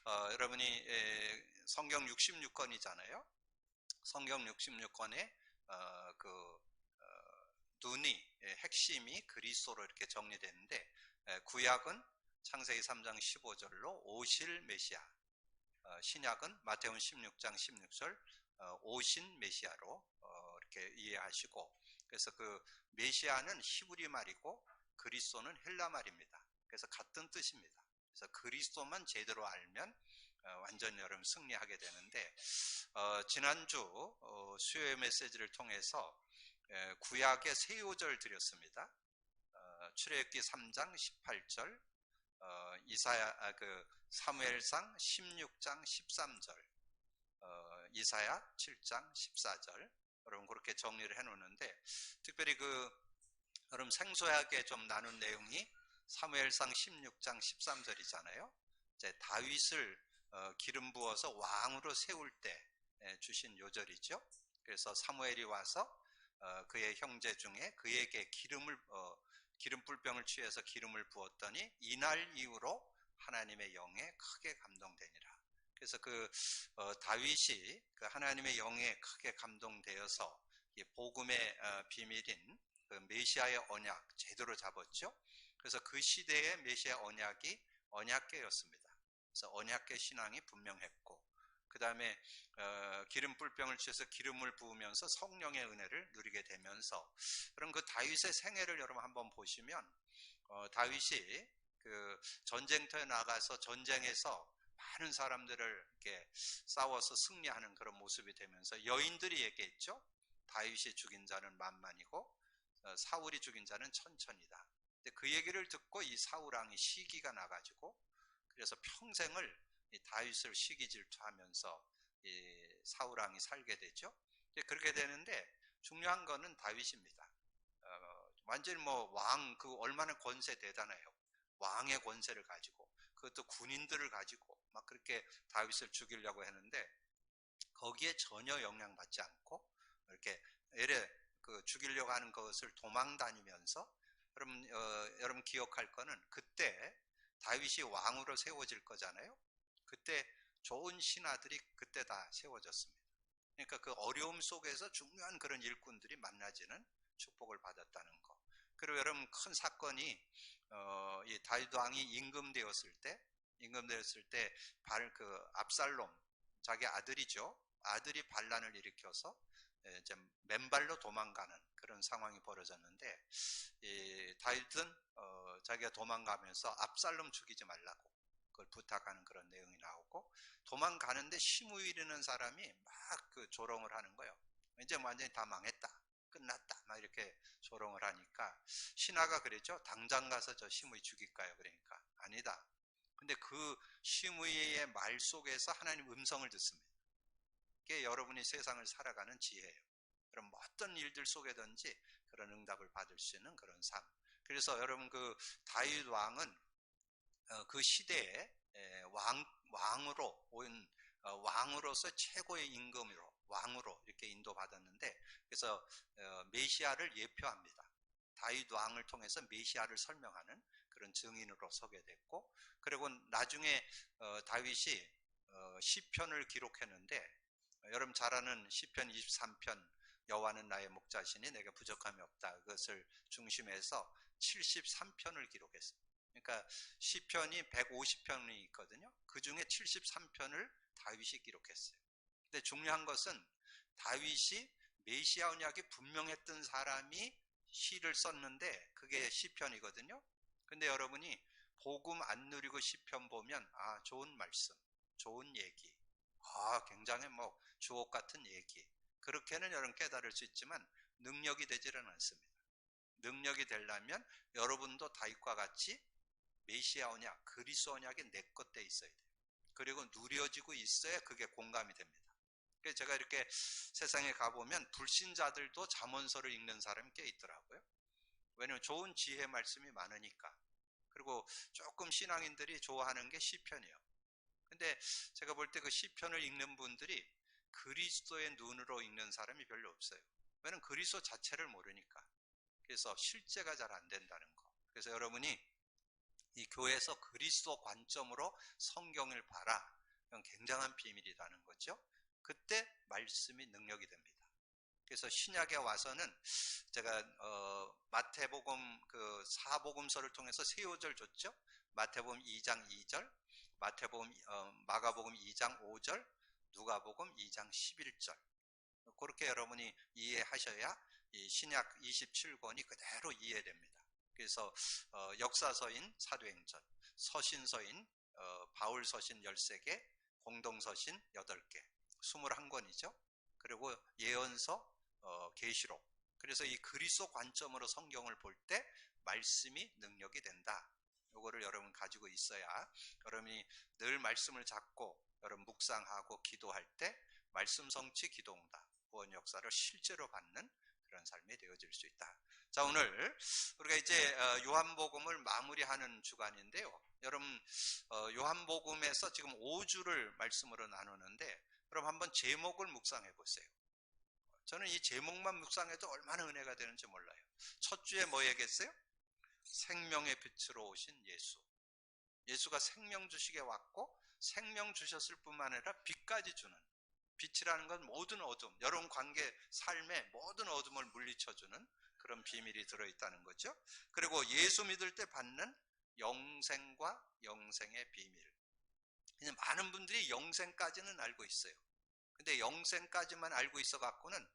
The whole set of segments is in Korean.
여러분이 성경 66권이잖아요. 성경 66권에 눈이 핵심이 그리스도로 이렇게 정리되는데, 구약은 창세기 3장 15절로 오실 메시아, 신약은 마태복음 16장 16절 오신 메시아로 이렇게 이해하시고, 그래서 그 메시아는 히브리 말이고 그리스도는 헬라 말입니다. 그래서 같은 뜻입니다. 그래서 그리스도만 제대로 알면 완전히 여러분 승리하게 되는데, 지난주 수요의 메시지를 통해서 구약의 세 요절 드렸습니다. 출애굽기 3장 18절, 사무엘상 16장 13절, 이사야 7장 14절, 여러분 그렇게 정리를 해놓는데, 특별히 여러분 생소하게 좀 나눈 내용이 사무엘상 16장 13절이잖아요. 이제 다윗을 기름 부어서 왕으로 세울 때 주신 요절이죠. 그래서 사무엘이 와서 그의 형제 중에 그에게 기름 뿔병을 취해서 기름을 부었더니 이날 이후로 하나님의 영에 크게 감동되니라. 그래서 다윗이 하나님의 영에 크게 감동되어서 복음의 비밀인 메시아의 언약 제대로 잡았죠. 그래서 그 시대의 메시아 언약이 언약궤였습니다. 그래서 언약궤 신앙이 분명했고, 그 다음에 기름 뿔병을 취해서 기름을 부으면서 성령의 은혜를 누리게 되면서, 그럼 그 다윗의 생애를 여러분 한번 보시면, 다윗이 전쟁터에 나가서 전쟁에서 많은 사람들을 이렇게 싸워서 승리하는 그런 모습이 되면서 여인들이 얘기했죠. 다윗이 죽인 자는 만만이고 사울이 죽인 자는 천천이다. 근데 그 얘기를 듣고 이 사울 왕이 시기가 나가지고, 그래서 평생을 이 다윗을 시기 질투하면서 이 사울 왕이 살게 되죠. 그렇게 되는데 중요한 거는 다윗입니다. 완전히 얼마나 권세 대단해요. 왕의 권세를 가지고, 그것도 군인들을 가지고 막 그렇게 다윗을 죽이려고 했는데, 거기에 전혀 영향받지 않고 이렇게 죽이려고 하는 것을 도망 다니면서, 여러분 기억할 거는 그때 다윗이 왕으로 세워질 거잖아요. 그때 좋은 신하들이 그때 다 세워졌습니다. 그러니까 그 어려움 속에서 중요한 그런 일꾼들이 만나지는 축복을 받았다는 거. 그리고 여러분 큰 사건이 이 다윗 왕이 임금되었을 때 압살롬, 자기 아들이죠. 아들이 반란을 일으켜서 이제 맨발로 도망가는 그런 상황이 벌어졌는데, 이 다윗은 자기가 도망가면서 압살롬 죽이지 말라고 그걸 부탁하는 그런 내용이 나오고, 도망가는데 시므이라는 사람이 막 조롱을 하는 거예요. 이제 완전히 다 망했다, 끝났다, 막 이렇게 조롱을 하니까 신하가 그랬죠. 당장 가서 저 시므이 죽일까요? 그러니까 아니다. 근데 그 시므이의 말 속에서 하나님 음성을 듣습니다. 그게 여러분이 세상을 살아가는 지혜예요. 그럼 어떤 일들 속에든지 그런 응답을 받을 수 있는 그런 삶. 그래서 여러분 다윗 왕은 그 시대에 왕으로서 최고의 임금으로 왕으로 이렇게 인도받았는데, 그래서 메시아를 예표합니다. 다윗 왕을 통해서 메시아를 설명하는 그런 증인으로 서게 됐고, 그리고 나중에 다윗이 시편을 기록했는데, 여러분 잘 아는 시편 23편, 여호와는 나의 목자시니 내가 부족함이 없다, 그것을 중심해서 73편을 기록했어요. 그러니까 시편이 150편이 있거든요. 그 중에 73편을 다윗이 기록했어요. 근데 중요한 것은 다윗이 메시아 언약이 분명했던 사람이 시를 썼는데 그게 시편이거든요. 근데 여러분이 복음 안 누리고 시편 보면 좋은 말씀, 좋은 얘기, 굉장히 주옥 같은 얘기, 그렇게는 여러분 깨달을 수 있지만 능력이 되지는 않습니다. 능력이 되려면 여러분도 다윗과 같이 메시아 언약, 그리스도 언약이 내 것 돼 있어야 돼요. 그리고 누려지고 있어야 그게 공감이 됩니다. 그래서 제가 이렇게 세상에 가보면 불신자들도 잠언서를 읽는 사람이 꽤 있더라고요. 왜냐하면 좋은 지혜 말씀이 많으니까. 그리고 조금 신앙인들이 좋아하는 게 시편이에요. 근데 제가 볼 때 그 시편을 읽는 분들이 그리스도의 눈으로 읽는 사람이 별로 없어요. 왜냐하면 그리스도 자체를 모르니까. 그래서 실제가 잘 안 된다는 거. 그래서 여러분이 이 교회에서 그리스도 관점으로 성경을 봐라. 이건 굉장한 비밀이라는 거죠. 그때 말씀이 능력이 됩니다. 그래서 신약에 와서는 제가 마태복음 그 사복음서를 통해서 세 요절 줬죠. 마태복음 2장 2절, 마가복음 2장 5절, 누가복음 2장 11절. 그렇게 여러분이 이해하셔야 이 신약 27권이 그대로 이해됩니다. 그래서 역사서인 사도행전, 서신서인 바울서신 13개, 공동서신 8개, 21권이죠. 그리고 예언서, 계시록. 그래서 이 그리스도 관점으로 성경을 볼 때 말씀이 능력이 된다. 이거를 여러분 가지고 있어야 여러분이 늘 말씀을 잡고 여러분 묵상하고 기도할 때 말씀 성취 기도응답, 구원 역사를 실제로 받는 그런 삶이 되어질 수 있다. 자, 오늘 우리가 이제 요한복음을 마무리하는 주간인데요. 여러분 요한복음에서 지금 5주를 말씀으로 나누는데 그럼 한번 제목을 묵상해 보세요. 저는 이 제목만 묵상해도 얼마나 은혜가 되는지 몰라요. 첫 주에 뭐 얘기했어요? 생명의 빛으로 오신 예수. 예수가 생명 주시게 왔고 생명 주셨을 뿐만 아니라 빛까지 주는, 빛이라는 건 모든 어둠, 여러분 관계 삶의 모든 어둠을 물리쳐주는 그런 비밀이 들어있다는 거죠. 그리고 예수 믿을 때 받는 영생과 영생의 비밀. 많은 분들이 영생까지는 알고 있어요. 근데 영생까지만 알고 있어 갖고는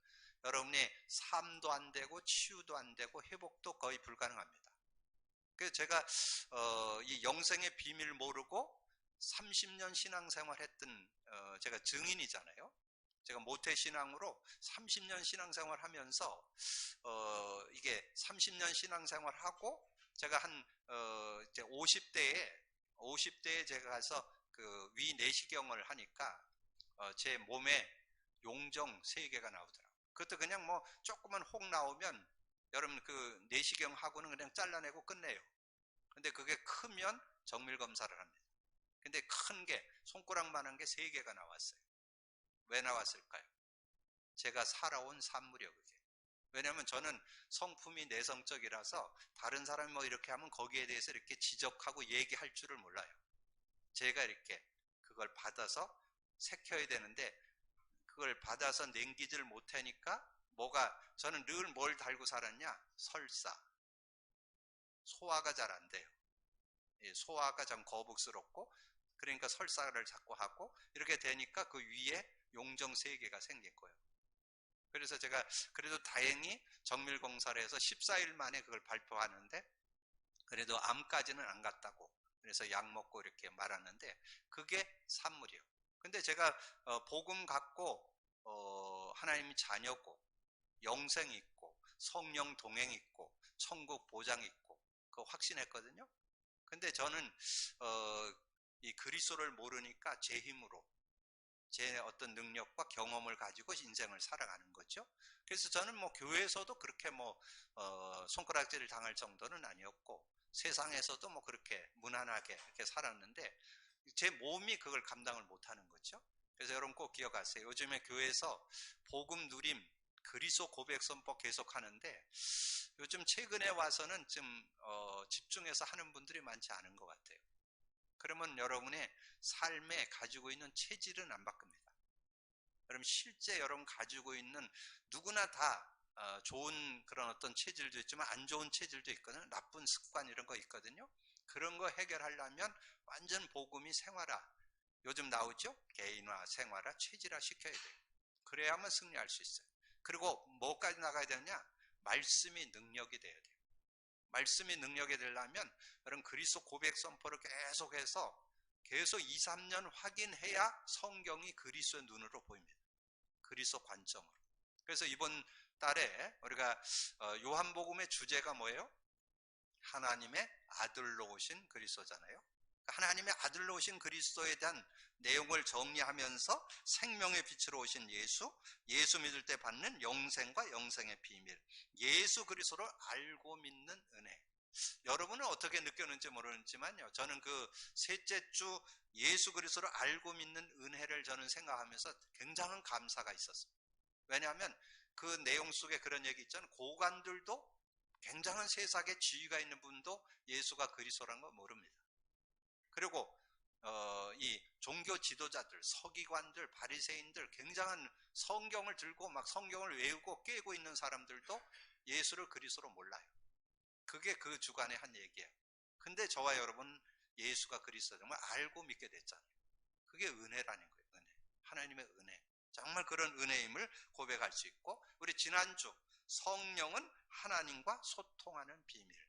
여러분이 삶도 안 되고 치유도 안 되고 회복도 거의 불가능합니다. 그래서 제가 이 영생의 비밀 모르고 30년 신앙생활 했던 제가 증인이잖아요. 제가 모태신앙으로 30년 신앙생활 하면서 이게 30년 신앙생활 하고 제가 한 이제 50대에 제가 가서 그 위 내시경을 하니까 제 몸에 용정 3개가 나오더라고요. 그것도 그냥 뭐 조금만 혹 나오면 여러분 그 내시경 하고는 그냥 잘라내고 끝내요. 근데 그게 크면 정밀 검사를 합니다. 근데 큰 게 손가락만한 게 3개가 나왔어요. 왜 나왔을까요? 제가 살아온 산물이요, 그게. 왜냐하면 저는 성품이 내성적이라서 다른 사람이 뭐 이렇게 하면 거기에 대해서 이렇게 지적하고 얘기할 줄을 몰라요. 제가 이렇게 그걸 받아서 새켜야 되는데 그걸 받아서 냉기질 못하니까 저는 늘 뭘 달고 살았냐? 설사. 소화가 잘 안 돼요. 소화가 좀 거북스럽고 그러니까 설사를 자꾸 하고 이렇게 되니까 그 위에 용정 3개가 생긴 거예요. 그래서 제가 그래도 다행히 정밀검사를 해서 14일 만에 그걸 발표하는데 그래도 암까지는 안 갔다고 그래서 약 먹고 이렇게 말았는데 그게 산물이에요. 근데 제가 복음 갖고 하나님이 자녀고 영생이 있고 성령 동행이 있고 천국 보장이 있고 그거 확신했거든요. 근데 저는 이 그리스도를 모르니까 제 힘으로 제 어떤 능력과 경험을 가지고 인생을 살아가는 거죠. 그래서 저는 뭐 교회에서도 그렇게 뭐 손가락질을 당할 정도는 아니었고 세상에서도 뭐 그렇게 무난하게 이렇게 살았는데 제 몸이 그걸 감당을 못하는 거죠. 그래서 여러분 꼭 기억하세요. 요즘에 교회에서 복음 누림 그리스도 고백 선포 계속 하는데 요즘 최근에 와서는 좀 집중해서 하는 분들이 많지 않은 것 같아요. 그러면 여러분의 삶에 가지고 있는 체질은 안 바뀝니다. 여러분 실제 여러분 가지고 있는 누구나 다 좋은 그런 어떤 체질도 있지만 안 좋은 체질도 있거든요. 나쁜 습관 이런 거 있거든요. 그런 거 해결하려면 완전 복음이 생활화. 요즘 나오죠? 개인화, 생활화, 체질화 시켜야 돼요. 그래야만 승리할 수 있어요. 그리고 뭐까지 나가야 되느냐? 말씀이 능력이 돼야 돼요. 말씀이 능력이 되려면 여러분 그리스도 고백 선포를 계속해서 계속 2, 3년 확인해야 성경이 그리스도의 눈으로 보입니다. 그리스도 관점으로. 그래서 이번 달에 우리가 요한복음의 주제가 뭐예요? 하나님의 아들로 오신 그리스도잖아요. 하나님의 아들로 오신 그리스도에 대한 내용을 정리하면서 생명의 빛으로 오신 예수 믿을 때 받는 영생과 영생의 비밀, 예수 그리스도를 알고 믿는 은혜. 여러분은 어떻게 느꼈는지 모르지만요. 저는 그 셋째 주 예수 그리스도를 알고 믿는 은혜를 저는 생각하면서 굉장한 감사가 있었어요. 왜냐하면 그 내용 속에 그런 얘기 있잖아요. 고관들도 굉장한 세상의 지위가 있는 분도 예수가 그리스도라는 거 모릅니다. 그리고 이 종교 지도자들, 서기관들, 바리새인들, 굉장한 성경을 들고 막 성경을 외우고 깨고 있는 사람들도 예수를 그리스도로 몰라요. 그게 그 주간의 한 얘기예요. 근데 저와 여러분 예수가 그리스도 정말 알고 믿게 됐잖아요. 그게 은혜라는 거예요. 은혜. 하나님의 은혜. 정말 그런 은혜임을 고백할 수 있고, 우리 지난주 성령은 하나님과 소통하는 비밀.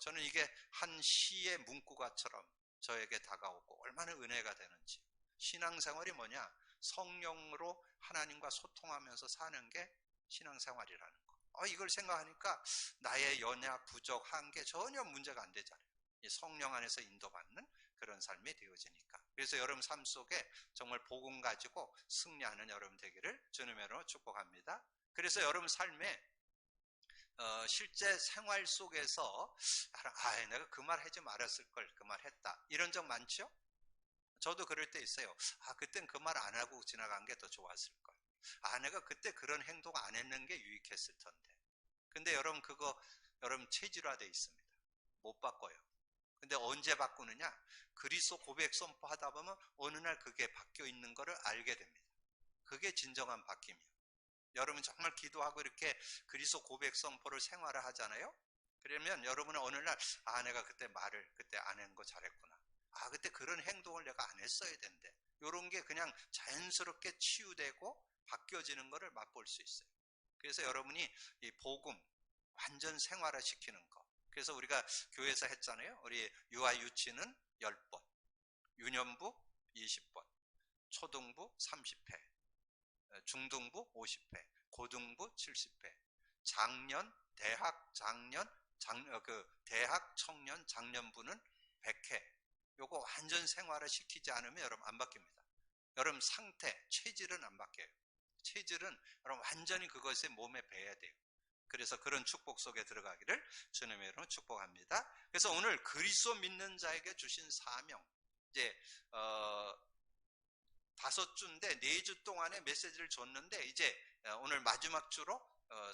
저는 이게 한 시의 문구가처럼 저에게 다가오고 얼마나 은혜가 되는지. 신앙생활이 뭐냐? 성령으로 하나님과 소통하면서 사는 게 신앙생활이라는 거. 이걸 생각하니까 나의 연약, 부족, 한계 전혀 문제가 안 되잖아요. 성령 안에서 인도받는 그런 삶이 되어지니까. 그래서 여러분 삶 속에 정말 복음 가지고 승리하는 여러분 되기를 주님의 이름으로 축복합니다. 그래서 여러분 삶에 실제 생활 속에서 내가 그 말 하지 말았을 걸, 그 말 했다, 이런 적 많죠? 저도 그럴 때 있어요. 그땐 그 말 안 하고 지나간 게 더 좋았을 걸. 내가 그때 그런 행동 안 했는 게 유익했을 텐데. 근데 여러분 그거 여러분 체질화되어 있습니다. 못 바꿔요. 근데 언제 바꾸느냐? 그리스도 고백 선포하다 보면 어느 날 그게 바뀌어 있는 것을 알게 됩니다. 그게 진정한 바뀜이에요. 여러분 정말 기도하고 이렇게 그리스도 고백 선포를 생활을 하잖아요. 그러면 여러분은 어느 날 내가 그때 말을 그때 안 한 거 잘했구나. 그때 그런 행동을 내가 안 했어야 된대. 이런 게 그냥 자연스럽게 치유되고 바뀌어지는 것을 맛볼 수 있어요. 그래서 여러분이 이 복음 완전 생활화 시키는 거. 그래서 우리가 교회에서 했잖아요. 우리 유아 유치는 10번, 유년부 20번, 초등부 30회, 중등부 50회, 고등부 70회, 장년, 대학 청년, 장년부는 100회. 요거 완전 생활을 시키지 않으면 여러분 안 바뀝니다. 여러분 상태, 체질은 안 바뀌어요. 체질은 여러분 완전히 그것에 몸에 배야 돼요. 그래서 그런 축복 속에 들어가기를 주님의 이름으로 축복합니다. 그래서 오늘 그리스도 믿는 자에게 주신 사명, 이제 5주인데 4주 동안의 메시지를 줬는데 이제 오늘 마지막 주로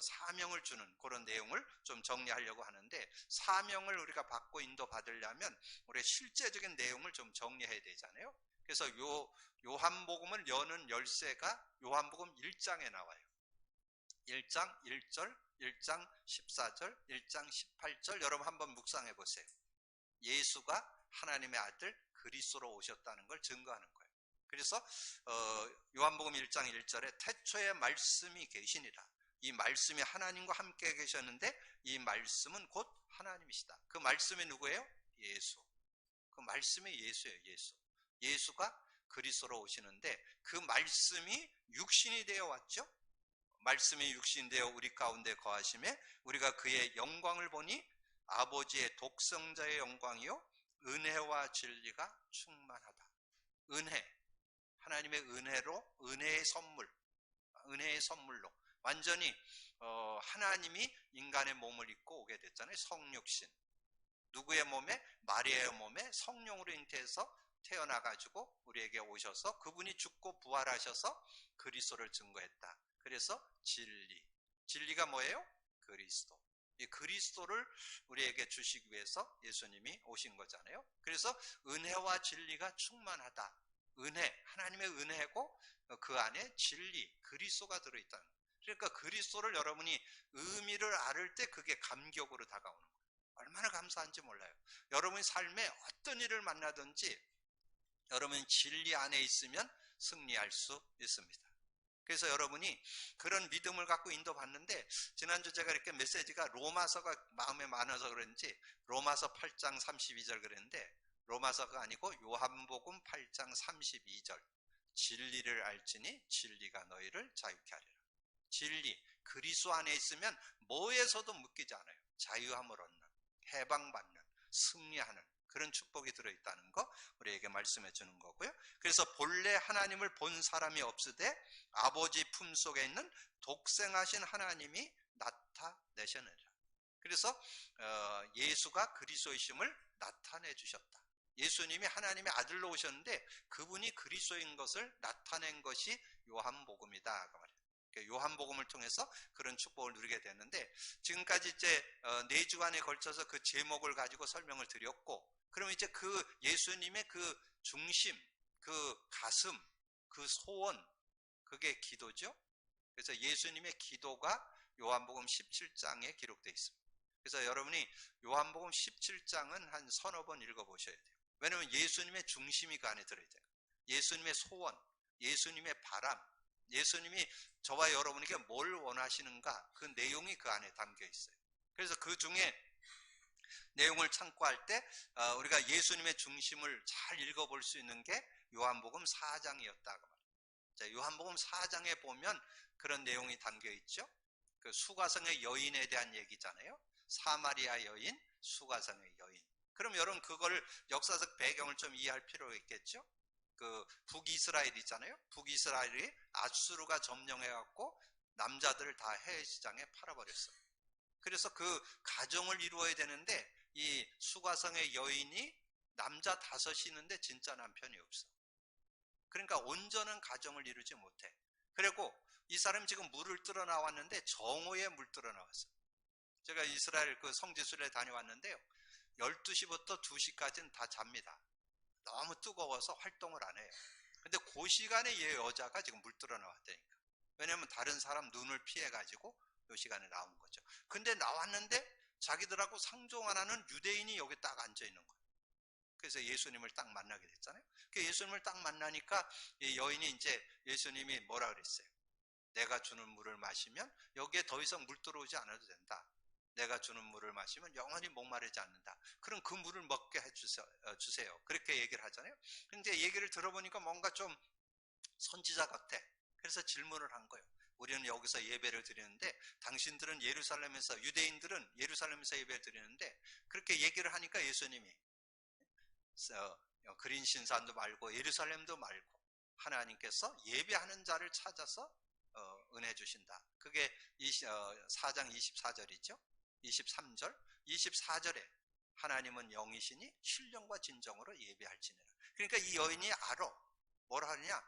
사명을 주는 그런 내용을 좀 정리하려고 하는데, 사명을 우리가 받고 인도받으려면 우리의 실제적인 내용을 좀 정리해야 되잖아요. 그래서 요한복음을 여는 열쇠가 요한복음 1장에 나와요. 1장 1절, 1장 14절, 1장 18절 여러분 한번 묵상해 보세요. 예수가 하나님의 아들 그리스도로 오셨다는 걸 증거하는 거예요. 그래서 요한복음 1장 1절에 태초에 말씀이 계시니라. 이 말씀이 하나님과 함께 계셨는데 이 말씀은 곧 하나님이시다. 그 말씀이 누구예요? 예수. 그 말씀이 예수예요. 예수. 예수가 그리스도로 오시는데 그 말씀이 육신이 되어 왔죠. 말씀이 육신되어 우리 가운데 거하심에 우리가 그의 영광을 보니 아버지의 독생자의 영광이요 은혜와 진리가 충만하다. 은혜, 하나님의 은혜로, 은혜의 선물로 완전히 하나님이 인간의 몸을 입고 오게 됐잖아요. 성육신. 누구의 몸에? 마리아의 몸에 성령으로 잉태해서 태어나가지고 우리에게 오셔서 그분이 죽고 부활하셔서 그리스도를 증거했다. 그래서 진리가 뭐예요? 그리스도. 이 그리스도를 우리에게 주시기 위해서 예수님이 오신 거잖아요. 그래서 은혜와 진리가 충만하다. 은혜, 하나님의 은혜고 그 안에 진리, 그리스도가 들어있다는 거예요. 그러니까 그리스도를 여러분이 의미를 알을 때 그게 감격으로 다가오는 거예요. 얼마나 감사한지 몰라요. 여러분의 삶에 어떤 일을 만나든지 여러분 진리 안에 있으면 승리할 수 있습니다. 그래서 여러분이 그런 믿음을 갖고 인도받는데, 지난주 제가 이렇게 메시지가 로마서가 마음에 많아서 그런지 로마서 8장 32절 그랬는데 로마서가 아니고 요한복음 8장 32절, 진리를 알지니 진리가 너희를 자유케 하리라. 진리, 그리스도 안에 있으면 뭐에서도 묶이지 않아요. 자유함을 얻는, 해방받는, 승리하는 그런 축복이 들어있다는 거 우리에게 말씀해 주는 거고요. 그래서 본래 하나님을 본 사람이 없으되 아버지 품속에 있는 독생하신 하나님이 나타내셨느니라. 그래서 예수가 그리스도이심을 나타내 주셨다. 예수님이 하나님의 아들로 오셨는데 그분이 그리스도인 것을 나타낸 것이 요한복음이다. 그 말이에요. 요한복음을 통해서 그런 축복을 누리게 되는데, 지금까지 이제 4주간에 걸쳐서 그 제목을 가지고 설명을 드렸고, 그럼 이제 그 예수님의 그 중심, 그 가슴, 그 소원, 그게 기도죠. 그래서 예수님의 기도가 요한복음 17장에 기록되어 있습니다. 그래서 여러분이 요한복음 17장은 한 서너 번 읽어보셔야 돼요. 왜냐하면 예수님의 중심이 그 안에 들어있어요. 예수님의 소원, 예수님의 바람, 예수님이 저와 여러분에게 뭘 원하시는가, 그 내용이 그 안에 담겨 있어요. 그래서 그 중에 내용을 참고할 때 우리가 예수님의 중심을 잘 읽어볼 수 있는 게 요한복음 4장이었다고 말합니다. 자, 요한복음 4장에 보면 그런 내용이 담겨 있죠. 그 수가성의 여인에 대한 얘기잖아요. 사마리아 여인, 수가성의 여인. 그럼 여러분 그걸 역사적 배경을 좀 이해할 필요가 있겠죠. 그 북이스라엘이잖아요. 북이스라엘이 아수르가 점령해갖고 남자들을 다 해외시장에 팔아버렸어요. 그래서 그 가정을 이루어야 되는데 이 수가성의 여인이 남자 5이 있는데 진짜 남편이 없어. 그러니까 온전한 가정을 이루지 못해. 그리고 이 사람이 지금 물을 뜰어 나왔는데 정오에 물 뜰어 나왔어. 제가 이스라엘 그 성지순례 다녀왔는데요. 12시부터 2시까지는 다 잡니다. 너무 뜨거워서 활동을 안 해요. 근데 그 시간에 얘 여자가 지금 물 뜰어 나왔다니까. 왜냐면 다른 사람 눈을 피해가지고 이 시간에 나온 거죠. 근데 나왔는데 자기들하고 상종 안 하는 유대인이 여기 딱 앉아 있는 거예요. 그래서 예수님을 딱 만나게 됐잖아요. 그 예수님을 딱 만나니까 이 여인이 이제 예수님이 뭐라 그랬어요? 내가 주는 물을 마시면 여기에 더 이상 물 들어오지 않아도 된다. 내가 주는 물을 마시면 영원히 목마르지 않는다. 그럼 그 물을 먹게 해주세요. 그렇게 얘기를 하잖아요. 근데 얘기를 들어보니까 뭔가 좀 선지자 같아. 그래서 질문을 한 거예요. 우리는 여기서 예배를 드리는데 당신들은 예루살렘에서, 유대인들은 예루살렘에서 예배를 드리는데, 그렇게 얘기를 하니까 예수님이 그린 신산도 말고 예루살렘도 말고 하나님께서 예배하는 자를 찾아서 은혜 주신다. 그게 4장 24절이죠. 23절, 24절에 하나님은 영이시니 신령과 진정으로 예배할지니라. 그러니까 이 여인이 알아. 뭐라 하느냐?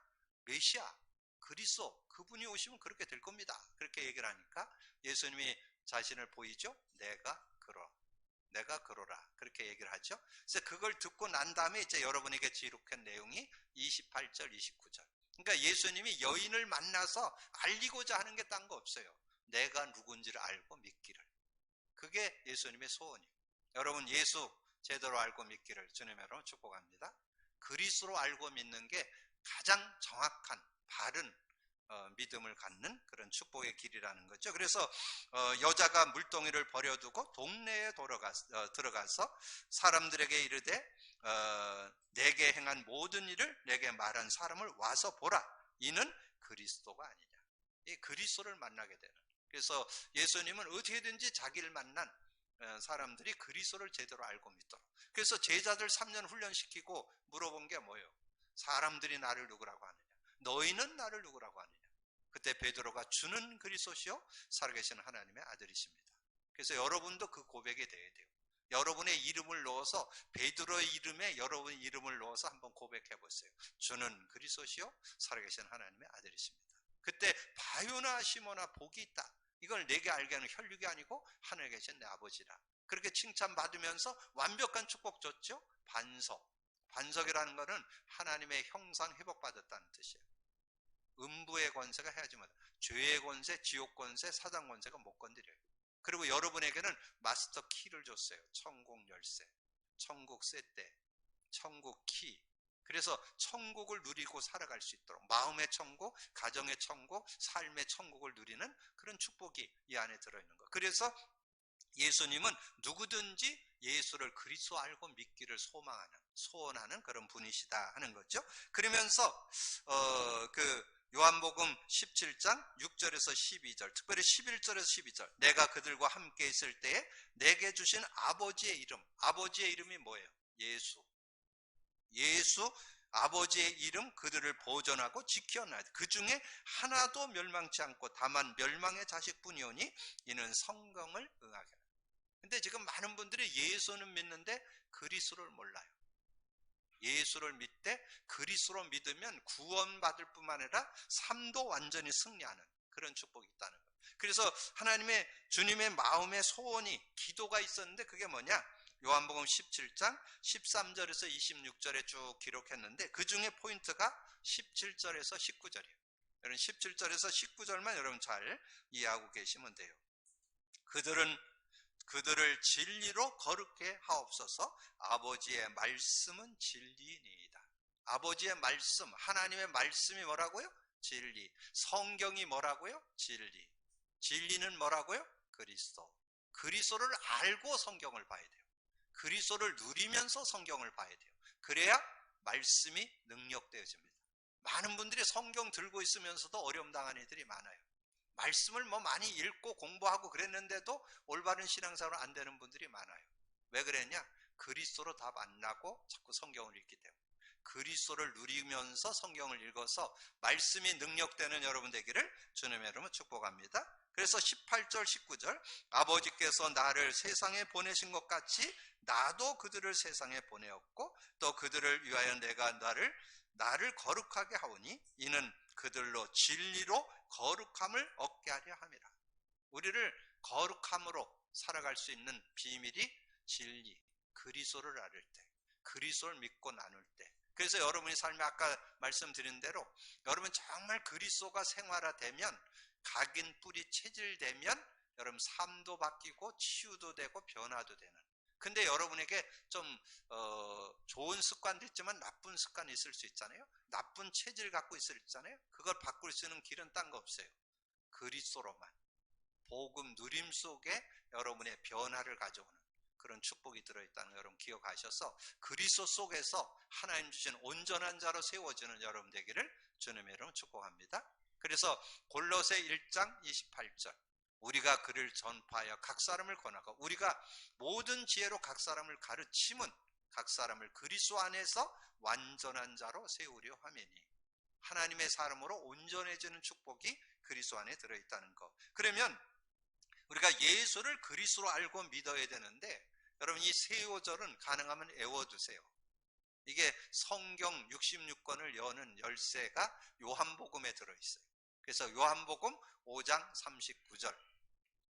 메시아, 그리스도, 그분이 오시면 그렇게 될 겁니다. 그렇게 얘기를 하니까 예수님이 자신을 보이죠? 내가 그러라. 그렇게 얘기를 하죠. 그래서 그걸 듣고 난 다음에 이제 여러분에게 기록한 내용이 28절, 29절. 그러니까 예수님이 여인을 만나서 알리고자 하는 게 딴 거 없어요. 내가 누군지를 알고 믿기를. 그게 예수님의 소원이에요. 여러분 예수 제대로 알고 믿기를 주님으로 축복합니다. 그리스도로 알고 믿는 게 가장 정확한 바른 믿음을 갖는 그런 축복의 길이라는 거죠. 그래서 여자가 물동이를 버려두고 동네에 들어가서 사람들에게 이르되 내게 행한 모든 일을 내게 말한 사람을 와서 보라. 이는 그리스도가 아니냐. 이 그리스도를 만나게 되는. 그래서 예수님은 어떻게든지 자기를 만난 사람들이 그리스도를 제대로 알고 믿도록. 그래서 제자들 3년 훈련시키고 물어본 게 뭐예요? 사람들이 나를 누구라고 하느냐? 너희는 나를 누구라고 하느냐? 그때 베드로가 주는 그리스도시요 살아계신 하나님의 아들이십니다. 그래서 여러분도 그 고백이 돼야 돼요. 여러분의 이름을 넣어서, 베드로의 이름에 여러분의 이름을 넣어서 한번 고백해 보세요. 주는 그리스도시요 살아계신 하나님의 아들이십니다. 그때 바요나 시모나 복이 있다. 이걸 내게 알게 하는 혈육이 아니고 하늘에 계신 내 아버지라. 그렇게 칭찬받으면서 완벽한 축복 줬죠. 반석이라는 것은 하나님의 형상 회복받았다는 뜻이에요. 음부의 권세가 해하지 못해. 죄의 권세, 지옥 권세, 사단 권세가 못 건드려요. 그리고 여러분에게는 마스터 키를 줬어요. 천국 열쇠, 천국 쇠대, 천국 키. 그래서 천국을 누리고 살아갈 수 있도록 마음의 천국, 가정의 천국, 삶의 천국을 누리는 그런 축복이 이 안에 들어있는 것. 그래서 예수님은 누구든지 예수를 그리스도 알고 믿기를 소원하는 그런 분이시다 하는 거죠. 그러면서 요한복음 17장 6절에서 12절, 특별히 11절에서 12절, 내가 그들과 함께 있을 때에 내게 주신 아버지의 이름이 뭐예요? 예수, 아버지의 이름 그들을 보존하고 지켜놔야 돼. 그 중에 하나도 멸망치 않고 다만 멸망의 자식뿐이오니 이는 성경을 응하게 하라. 근데 지금 많은 분들이 예수는 믿는데 그리스도를 몰라요. 예수를 믿되 그리스도로 믿으면 구원받을 뿐만 아니라 삶도 완전히 승리하는 그런 축복이 있다는 거예요. 그래서 하나님의 주님의 마음의 소원이 기도가 있었는데 그게 뭐냐? 요한복음 17장 13절에서 26절에 쭉 기록했는데 그 중에 포인트가 17절에서 19절이에요. 여러분 17절에서 19절만 여러분 잘 이해하고 계시면 돼요. 그들을 진리로 거룩해 하옵소서. 아버지의 말씀은 진리니이다. 아버지의 말씀, 하나님의 말씀이 뭐라고요? 진리. 성경이 뭐라고요? 진리. 진리는 뭐라고요? 그리스도. 그리스도를 알고 성경을 봐야 돼요. 그리스도를 누리면서 성경을 봐야 돼요. 그래야 말씀이 능력되어집니다. 많은 분들이 성경 들고 있으면서도 어려움 당한 애들이 많아요. 말씀을 많이 읽고 공부하고 그랬는데도 올바른 신앙생활 안 되는 분들이 많아요. 왜 그랬냐? 그리스도로 다 만나고 자꾸 성경을 읽기 때문에. 그리스도를 누리면서 성경을 읽어서 말씀이 능력되는 여러분 되기를 주님의 이름으로 축복합니다. 그래서 18절 19절 아버지께서 나를 세상에 보내신 것 같이 나도 그들을 세상에 보내었고 또 그들을 위하여 내가 나를 거룩하게 하오니 이는 그들로 진리로 거룩함을 얻게 하려 함이라. 우리를 거룩함으로 살아갈 수 있는 비밀이 진리, 그리스도를 알을 때, 그리스도를 믿고 나눌 때. 그래서 여러분의 삶에 아까 말씀드린 대로 여러분 정말 그리스도가 생활화되면 각인 뿌리 체질되면 여러분 삶도 바뀌고 치유도 되고 변화도 되는. 근데 여러분에게 좀 좋은 습관도 있지만 나쁜 습관이 있을 수 있잖아요. 나쁜 체질 갖고 있을 수 있잖아요. 그걸 바꿀 수 있는 길은 딴 거 없어요. 그리스도로만. 복음 누림 속에 여러분의 변화를 가져오는 그런 축복이 들어있다는 거 여러분 기억하셔서 그리스도 속에서 하나님 주신 온전한 자로 세워지는 여러분 되기를 주님의 이름으로 축복합니다. 그래서 골로새 1장 28절 우리가 그를 전파하여 각 사람을 권하고 우리가 모든 지혜로 각 사람을 가르침은 각 사람을 그리스도 안에서 완전한 자로 세우려 함이니 하나님의 사람으로 온전해지는 축복이 그리스도 안에 들어있다는 거. 그러면 우리가 예수를 그리스도로 알고 믿어야 되는데 여러분 이 세오절은 가능하면 외워두세요. 이게 성경 66권을 여는 열쇠가 요한복음에 들어있어요. 그래서 요한복음 5장 39절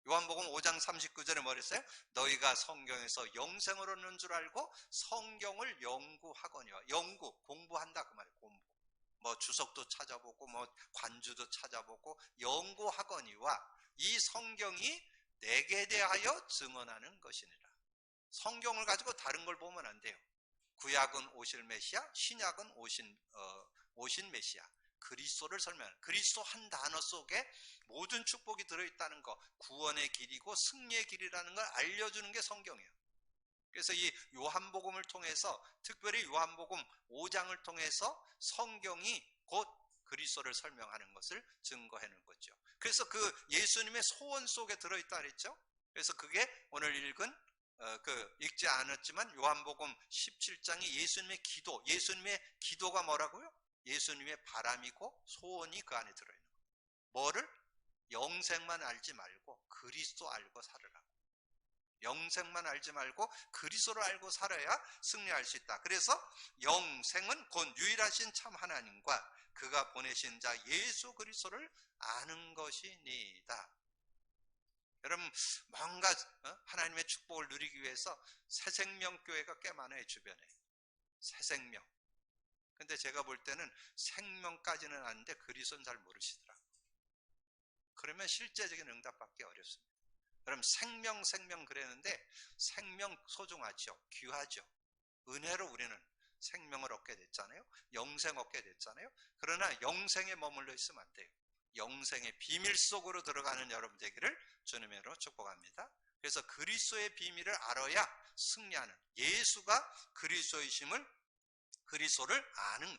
요한복음 5장 39절에 뭐랬어요? 너희가 성경에서 영생을 얻는 줄 알고 성경을 연구하거니와 연구, 공부한다 그 말이에요. 공부. 주석도 찾아보고 관주도 찾아보고 연구하거니와 이 성경이 내게 대하여 증언하는 것이니라. 성경을 가지고 다른 걸 보면 안 돼요. 구약은 오실 메시아, 신약은 오신 메시아. 그리스도를 설명하는 그리스도 한 단어 속에 모든 축복이 들어있다는 거, 구원의 길이고 승리의 길이라는 걸 알려주는 게 성경이에요. 그래서 이 요한복음을 통해서 특별히 요한복음 5장을 통해서 성경이 곧 그리스도를 설명하는 것을 증거하는 거죠. 그래서 그 예수님의 소원 속에 들어있다 그랬죠. 그래서 그게 오늘 읽은 읽지 않았지만 요한복음 17장이 예수님의 기도, 예수님의 기도가 뭐라고요? 예수님의 바람이고 소원이 그 안에 들어있는 거예요. 뭐를? 영생만 알지 말고 그리스도 알고 살으라고. 영생만 알지 말고 그리스도를 알고 살아야 승리할 수 있다. 그래서 영생은 곧 유일하신 참 하나님과 그가 보내신 자 예수 그리스도를 아는 것이니이다. 여러분 뭔가 하나님의 축복을 누리기 위해서 새생명교회가 꽤 많아요. 주변에 새생명. 근데 제가 볼 때는 생명까지는 아는데 그리스도는 잘 모르시더라고요. 그러면 실제적인 응답받기 어렵습니다. 여러분 생명 그랬는데 생명 소중하죠. 귀하죠. 은혜로 우리는 생명을 얻게 됐잖아요. 영생 얻게 됐잖아요. 그러나 영생에 머물러 있으면 안 돼요. 영생의 비밀 속으로 들어가는 여러분 되기를 주님의 이름으로 축복합니다. 그래서 그리스도의 비밀을 알아야 승리하는 예수가 그리스도이심을 그리스도를 아는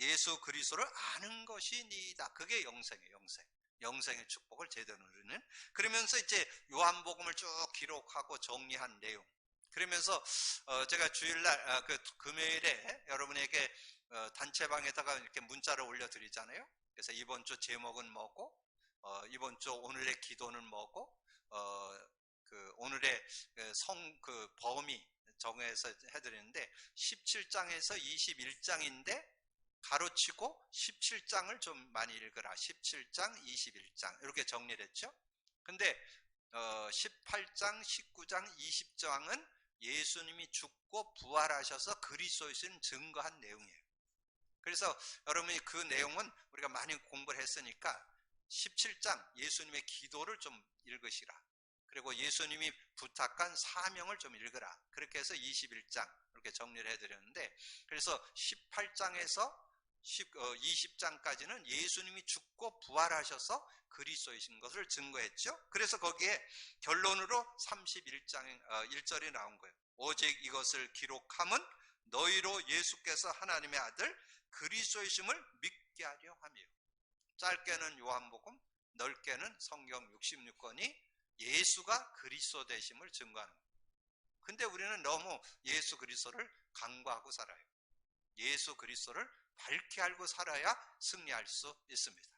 예수 그리스도를 아는 것이니이다. 그게 영생이에요. 영생의 축복을 제대로 누리는. 그러면서 이제 요한복음을 쭉 기록하고 정리한 내용. 그러면서 제가 주일날 금요일에 여러분에게 단체방에다가 이렇게 문자를 올려드리잖아요. 그래서 이번 주 제목은 뭐고, 이번 주 오늘의 기도는 뭐고, 오늘의 범위 정해서 해드리는데 17장에서 21장인데 가로치고 17장을 좀 많이 읽으라. 17장, 21장 이렇게 정리를 했죠. 근데 18장, 19장, 20장은 예수님이 죽고 부활하셔서 그리스도이신 증거한 내용이에요. 그래서 여러분이 그 내용은 우리가 많이 공부를 했으니까 17장 예수님의 기도를 좀 읽으시라. 그리고 예수님이 부탁한 사명을 좀 읽으라. 그렇게 해서 21장 이렇게 정리를 해드렸는데, 그래서 18장에서 20장까지는 예수님이 죽고 부활하셔서 그리스도이신 것을 증거했죠. 그래서 거기에 결론으로 31장 1절이 나온 거예요. 오직 이것을 기록함은 너희로 예수께서 하나님의 아들 그리스도이심을 믿게 하려 하며. 짧게는 요한복음, 넓게는 성경 66권이 예수가 그리스도 되심을 증거하는 거예요. 근데 우리는 너무 예수 그리스도를 간과하고 살아요. 예수 그리스도를 밝게 알고 살아야 승리할 수 있습니다.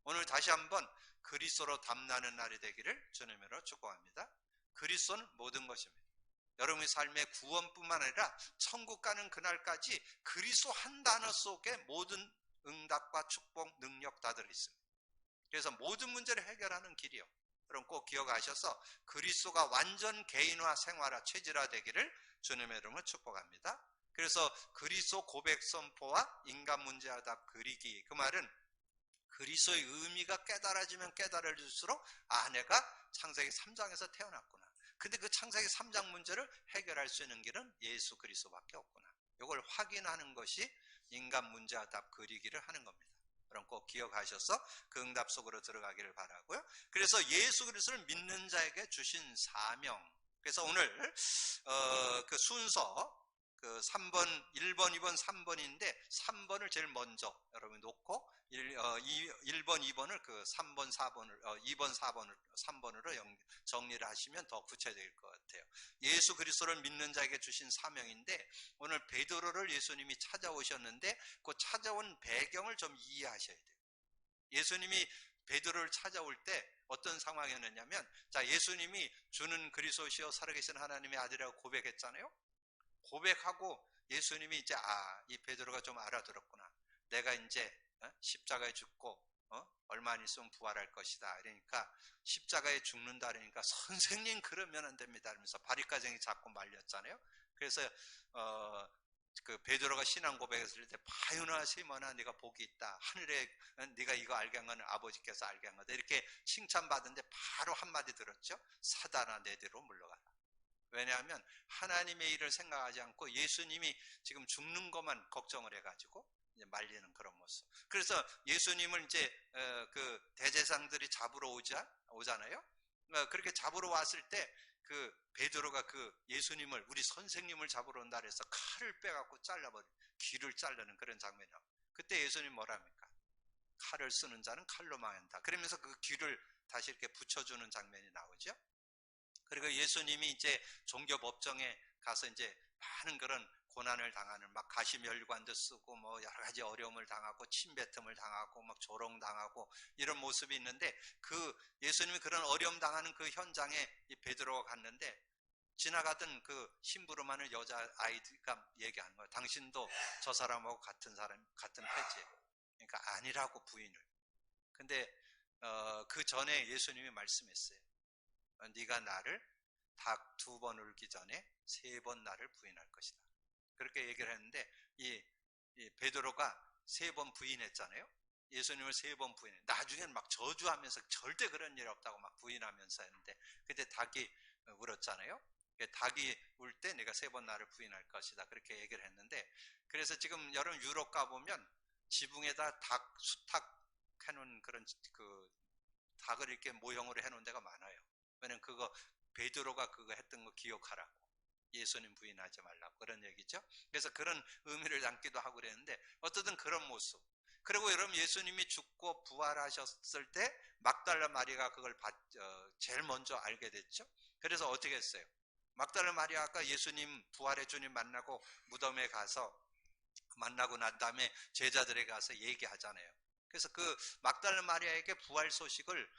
오늘 다시 한번 그리스도로 담나는 날이 되기를 주님으로 축복합니다. 그리스도는 모든 것입니다. 여러분의 삶의 구원뿐만 아니라 천국 가는 그날까지 그리스도 한 단어 속에 모든 응답과 축복, 능력 다 들어있습니다. 그래서 모든 문제를 해결하는 길이요. 여러분 꼭 기억하셔서 그리스도가 완전 개인화, 생활화, 체질화 되기를 주님의 이름으로 축복합니다. 그래서 그리스도 고백 선포와 인간 문제와 답 그리기, 그 말은 그리스도의 의미가 깨달아지면 깨달아질수록 내가 창세기 3장에서 태어났구나. 근데 그 창세기 3장 문제를 해결할 수 있는 길은 예수 그리스도밖에 없구나. 이걸 확인하는 것이 인간 문제와 답 그리기를 하는 겁니다. 그럼 꼭 기억하셔서 그 응답 속으로 들어가기를 바라고요. 그래서 예수 그리스도를 믿는 자에게 주신 사명. 그래서 오늘 그 순서 그 3번, 1번, 2번, 3번인데 3번을 제일 먼저 여러분이 놓고 1번, 2번을 그 3번, 4번을 2번, 4번을 3번으로 정리를 하시면 더 구체적일 것 같아요. 예수 그리스도를 믿는 자에게 주신 사명인데, 오늘 베드로를 예수님이 찾아오셨는데 그 찾아온 배경을 좀 이해하셔야 돼요. 예수님이 베드로를 찾아올 때 어떤 상황이었냐면, 자, 예수님이 주는 그리스도시요 살아계신 하나님의 아들이라고 고백했잖아요. 고백하고 예수님이 이제 이 베드로가 좀 알아들었구나. 내가 이제 십자가에 죽고 얼마 안 있으면 부활할 것이다. 그러니까 십자가에 죽는다 그러니까 선생님 그러면 안 됩니다. 그러면서 바리가정이 자꾸 말렸잖아요. 그래서 그 베드로가 신앙 고백했을 때 바요나 시몬아 네가 복이 있다. 하늘에 네가 이거 알게 한 거는 아버지께서 알게 한 거다. 이렇게 칭찬받은데 바로 한마디 들었죠. 사단아 내 뒤로 물러가라. 왜냐하면 하나님의 일을 생각하지 않고 예수님이 지금 죽는 것만 걱정을 해가지고 이제 말리는 그런 모습. 그래서 예수님을 이제 그 대제사장들이 잡으러 오잖아요. 그렇게 잡으러 왔을 때 그 베드로가 그 예수님을, 우리 선생님을 잡으러 온다 그래서 칼을 빼갖고 잘라버려, 귀를 자르는 그런 장면이 나와요. 그때 예수님 뭐라 합니까? 칼을 쓰는 자는 칼로 망한다. 그러면서 그 귀를 다시 이렇게 붙여주는 장면이 나오죠. 그리고 예수님이 이제 종교법정에 가서 이제 많은 그런 고난을 당하는, 막 가시멸관도 쓰고 뭐 여러 가지 어려움을 당하고 침뱉음을 당하고 막 조롱당하고 이런 모습이 있는데, 그 예수님이 그런 어려움 당하는 그 현장에 이 베드로가 갔는데 지나가던 그 심부름하는 여자아이가 얘기하는 거예요. 당신도 저 사람하고 같은 패지예요. 그러니까 아니라고 부인을. 근데 그 전에 예수님이 말씀했어요. 네가 나를 닭 2번 울기 전에 3번 나를 부인할 것이다. 그렇게 얘기를 했는데 이 베드로가 3번 부인했잖아요. 예수님을 3번 부인해. 나중에는 막 저주하면서 절대 그런 일 없다고 막 부인하면서 했는데, 그때 닭이 울었잖아요. 닭이 울 때 내가 3번 나를 부인할 것이다. 그렇게 얘기를 했는데, 그래서 지금 여러분 유럽 가보면 지붕에다 닭 수탉 해놓은 그런 그 닭을 이렇게 모형으로 해놓은 데가 많아요. 왜냐면 그거 베드로가 그거 했던 거 기억하라고, 예수님 부인하지 말라고 그런 얘기죠. 그래서 그런 의미를 담기도 하고 그랬는데 어쨌든 그런 모습. 그리고 여러분 예수님이 죽고 부활하셨을 때 막달라 마리아가 그걸 제일 먼저 알게 됐죠. 그래서 어떻게 했어요? 막달라 마리아가 예수님 부활의 주님 만나고 무덤에 가서 만나고 난 다음에 제자들에게 가서 얘기하잖아요. 그래서 그 막달라 마리아에게 부활 소식을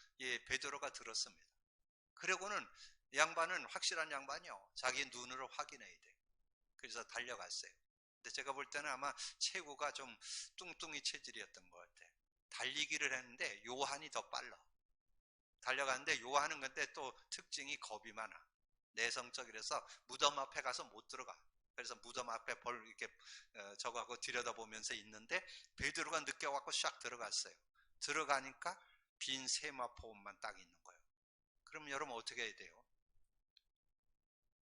베드로가 들었습니다. 그리고는 양반은 확실한 양반이요. 자기 눈으로 확인해야 돼. 그래서 달려갔어요. 근데 제가 볼 때는 아마 체구가 좀 뚱뚱이 체질이었던 것 같아. 달리기를 했는데 요한이 더 빨라. 달려가는데 요한은 근데 또 특징이 겁이 많아. 내성적이라서 무덤 앞에 가서 못 들어가. 그래서 무덤 앞에 이렇게 저거하고 들여다보면서 있는데 베드로가 느껴갖고 샥 들어갔어요. 들어가니까 빈 세마포음만 딱 있는 거예요. 그럼 여러분 어떻게 해야 돼요?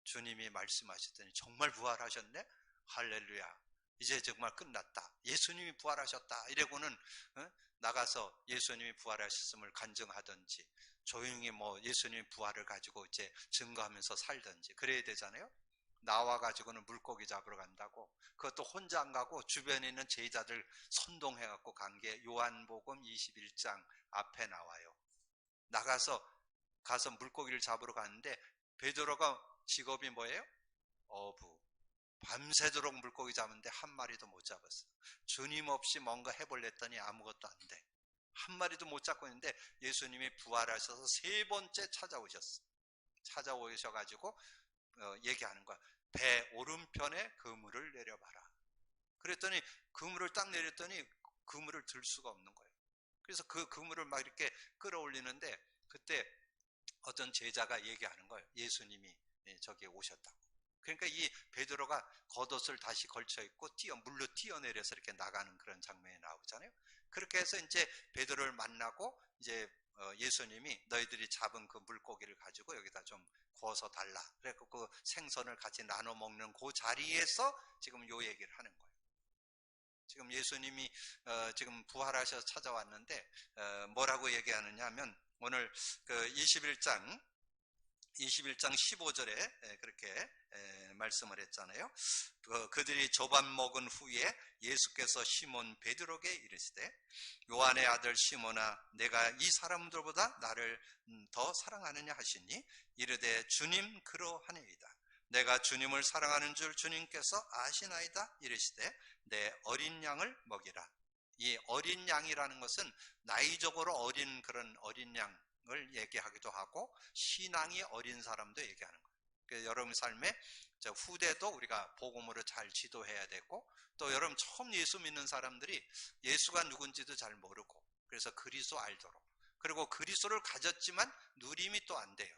주님이 말씀하셨더니 정말 부활하셨네? 할렐루야. 이제 정말 끝났다. 예수님이 부활하셨다. 이래고는 나가서 예수님이 부활하셨음을 간증하든지 조용히 뭐 예수님의 부활을 가지고 이제 증거하면서 살든지 그래야 되잖아요. 나와가지고는 물고기 잡으러 간다고. 그것도 혼자 안 가고 주변에 있는 제자들 선동해갖고 간 게 요한복음 21장 앞에 나와요. 가서 물고기를 잡으러 가는데 베드로가 직업이 뭐예요? 어부. 밤새도록 물고기 잡는데 한 마리도 못 잡았어. 주님 없이 뭔가 해볼랬더니 아무것도 안 돼. 한 마리도 못 잡고 있는데 예수님이 부활하셔서 3번째 찾아오셨어. 찾아오셔가지고 얘기하는 거야. 배 오른편에 그물을 내려봐라. 그랬더니 그물을 딱 내렸더니 그물을 들 수가 없는 거예요. 그래서 그 그물을 막 이렇게 끌어올리는데 그때 어떤 제자가 얘기하는 거예요. 예수님이 저기에 오셨다고. 그러니까 이 베드로가 겉옷을 다시 걸쳐 입고 물로 뛰어내려서 이렇게 나가는 그런 장면이 나오잖아요. 그렇게 해서 이제 베드로를 만나고 이제 예수님이 너희들이 잡은 그 물고기를 가지고 여기다 좀 구워서 달라. 그래서 그 생선을 같이 나눠 먹는 그 자리에서 지금 요 얘기를 하는 거예요. 지금 예수님이 지금 부활하셔서 찾아왔는데 뭐라고 얘기하느냐 하면 오늘 그 21장 15절에 그렇게 말씀을 했잖아요. 그들이 조반 먹은 후에 예수께서 시몬 베드로에게 이르시되 요한의 아들 시몬아 내가 이 사람들보다 나를 더 사랑하느냐 하시니 이르되 주님 그러하니이다. 내가 주님을 사랑하는 줄 주님께서 아시나이다. 이르시되 내 어린 양을 먹이라. 이 어린 양이라는 것은 나이적으로 어린 그런 어린 양을 얘기하기도 하고 신앙이 어린 사람도 얘기하는 거예요. 그래서 여러분 삶에 후대도 우리가 복음으로 잘 지도해야 되고 또 여러분 처음 예수 믿는 사람들이 예수가 누군지도 잘 모르고 그래서 그리스도 알도록 그리고 그리스도를 가졌지만 누림이 또 안 돼요.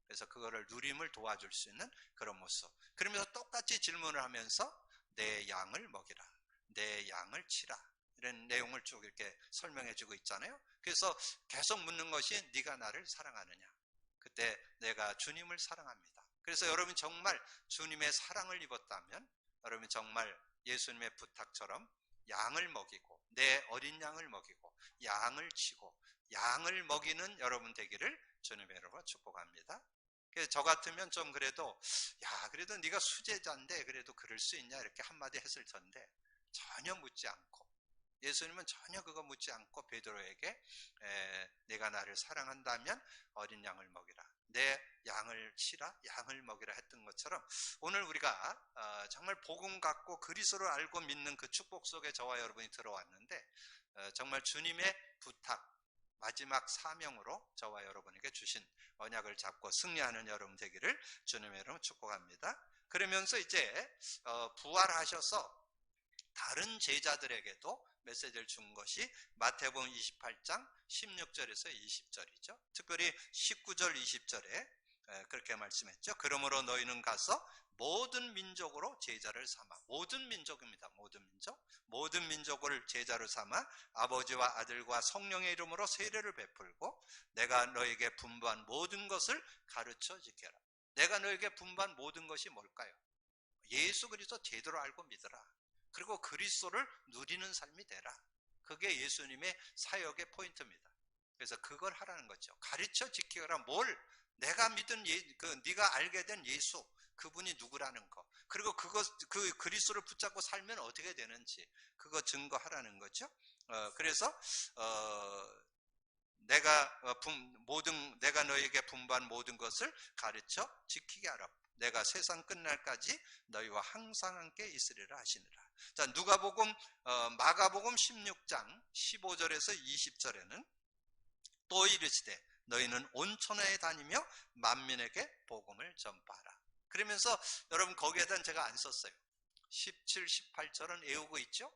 그래서 그거를 누림을 도와줄 수 있는 그런 모습. 그러면서 똑같이 질문을 하면서 내 양을 먹이라. 내 양을 치라. 이런 내용을 쭉 이렇게 설명해 주고 있잖아요. 그래서 계속 묻는 것이 네가 나를 사랑하느냐. 그때 내가 주님을 사랑합니다. 그래서 여러분이 정말 주님의 사랑을 입었다면 여러분이 정말 예수님의 부탁처럼 양을 먹이고 내 어린 양을 먹이고 양을 치고 양을 먹이는 여러분 되기를 주님의 이름으로 축복합니다. 그래서 저 같으면 좀 그래도 그래도 네가 수제자인데 그래도 그럴 수 있냐 이렇게 한마디 했을 텐데 전혀 묻지 않고 예수님은 전혀 그거 묻지 않고 베드로에게 내가 나를 사랑한다면 어린 양을 먹이라. 내 양을 치라. 양을 먹이라 했던 것처럼 오늘 우리가 정말 복음 갖고 그리스도를 알고 믿는 그 축복 속에 저와 여러분이 들어왔는데 정말 주님의 부탁 마지막 사명으로 저와 여러분에게 주신 언약을 잡고 승리하는 여러분 되기를 주님의 이름으로 축복합니다. 그러면서 이제 부활하셔서 다른 제자들에게도 메시지를 준 것이 마태복음 28장 16절에서 20절이죠. 특별히 19절 20절에 그렇게 말씀했죠. 그러므로 너희는 가서 모든 민족으로 제자를 삼아. 모든 민족입니다. 모든 민족을 제자로 삼아 아버지와 아들과 성령의 이름으로 세례를 베풀고 내가 너에게 분부한 모든 것을 가르쳐 지켜라. 내가 너에게 분부한 모든 것이 뭘까요? 예수 그리스도 제대로 알고 믿어라. 그리고 그리스도를 누리는 삶이 되라. 그게 예수님의 사역의 포인트입니다. 그래서 그걸 하라는 거죠. 가르쳐 지키라. 뭘? 내가 믿은 네가 알게 된 예수, 그분이 누구라는 거. 그리고 그 그리스도를 붙잡고 살면 어떻게 되는지 그거 증거하라는 거죠. 그래서 내가 너에게 분부한 모든 것을 가르쳐 지키게 하라. 내가 세상 끝날까지 너희와 항상 함께 있으리라 하시니라. 자, 마가복음 16장 15절에서 20절에는 또 이르시되 너희는 온 천하에 다니며 만민에게 복음을 전파하라. 그러면서 여러분 거기에다 제가 안 썼어요. 17, 18절은 외우고 있죠?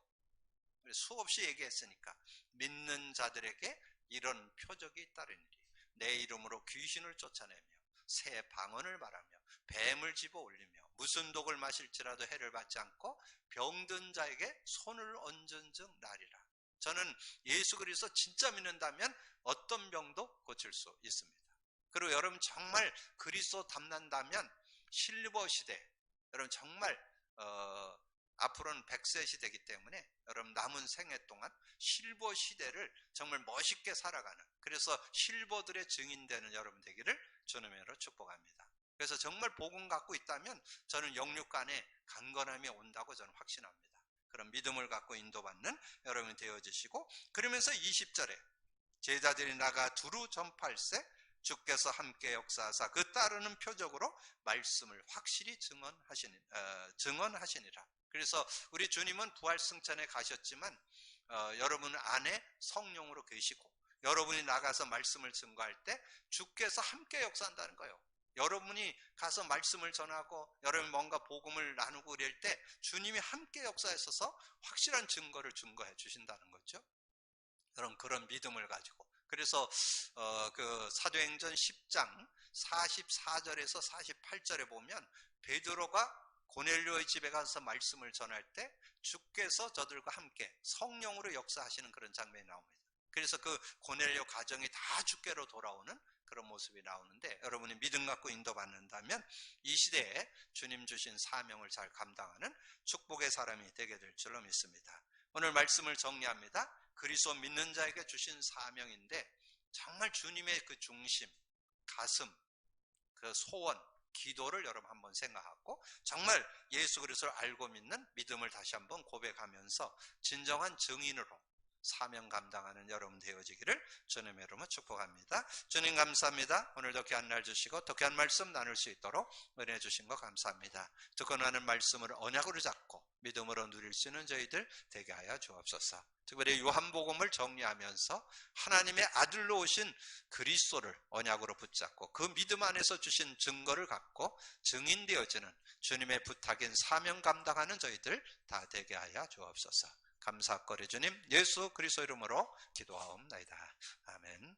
수없이 얘기했으니까 믿는 자들에게 이런 표적이 있다르니라. 내 이름으로 귀신을 쫓아내며 새 방언을 말하며 뱀을 집어 올리며 무슨 독을 마실지라도 해를 받지 않고 병든 자에게 손을 얹은 즉 나리라. 저는 예수 그리스도 진짜 믿는다면 어떤 병도 고칠 수 있습니다. 그리고 여러분 정말 그리스도 닮는다면 실버 시대, 여러분 정말 앞으로는 100세 시대이기 때문에 여러분 남은 생애 동안 실버 시대를 정말 멋있게 살아가는, 그래서 실버들의 증인되는 여러분 되기를 주님으로 축복합니다. 그래서 정말 복음 갖고 있다면 저는 영육간에 강건함이 온다고 저는 확신합니다. 그런 믿음을 갖고 인도받는 여러분이 되어지시고, 그러면서 20절에 제자들이 나가 두루 전파할세 주께서 함께 역사하사 그 따르는 표적으로 말씀을 확실히 증언하시니라. 그래서 우리 주님은 부활승천에 가셨지만 여러분 안에 성령으로 계시고 여러분이 나가서 말씀을 증거할 때 주께서 함께 역사한다는 거예요. 여러분이 가서 말씀을 전하고 여러분이 뭔가 복음을 나누고 이럴 때 주님이 함께 역사하셔서 확실한 증거를 증거해 주신다는 거죠. 여러분 그런 믿음을 가지고, 그래서 그 사도행전 10장 44절에서 48절에 보면 베드로가 고넬료의 집에 가서 말씀을 전할 때 주께서 저들과 함께 성령으로 역사하시는 그런 장면이 나옵니다. 그래서 그 고넬료 가정이 다 주께로 돌아오는 그런 모습이 나오는데, 여러분이 믿음 갖고 인도받는다면 이 시대에 주님 주신 사명을 잘 감당하는 축복의 사람이 되게 될 줄로 믿습니다. 오늘 말씀을 정리합니다. 그리스도 믿는 자에게 주신 사명인데 정말 주님의 그 중심, 가슴, 그 소원, 기도를 여러분 한번 생각하고 정말 예수 그리스도를 알고 믿는 믿음을 다시 한번 고백하면서 진정한 증인으로 사명 감당하는 여러분 되어지기를 주님의 이름으로 축복합니다. 주님 감사합니다. 오늘도 귀한 날 주시고 또 귀한 말씀 나눌 수 있도록 은혜 주신 거 감사합니다. 듣고 나는 말씀을 언약으로 잡고 믿음으로 누릴 수 있는 저희들 되게 하여 주옵소서. 특별히 요한복음을 정리하면서 하나님의 아들로 오신 그리스도를 언약으로 붙잡고 그 믿음 안에서 주신 증거를 갖고 증인되어지는 주님의 부탁인 사명 감당하는 저희들 다 되게 하여 주옵소서. 감사거리 주님 예수 그리스도 이름으로 기도하옵나이다. 아멘.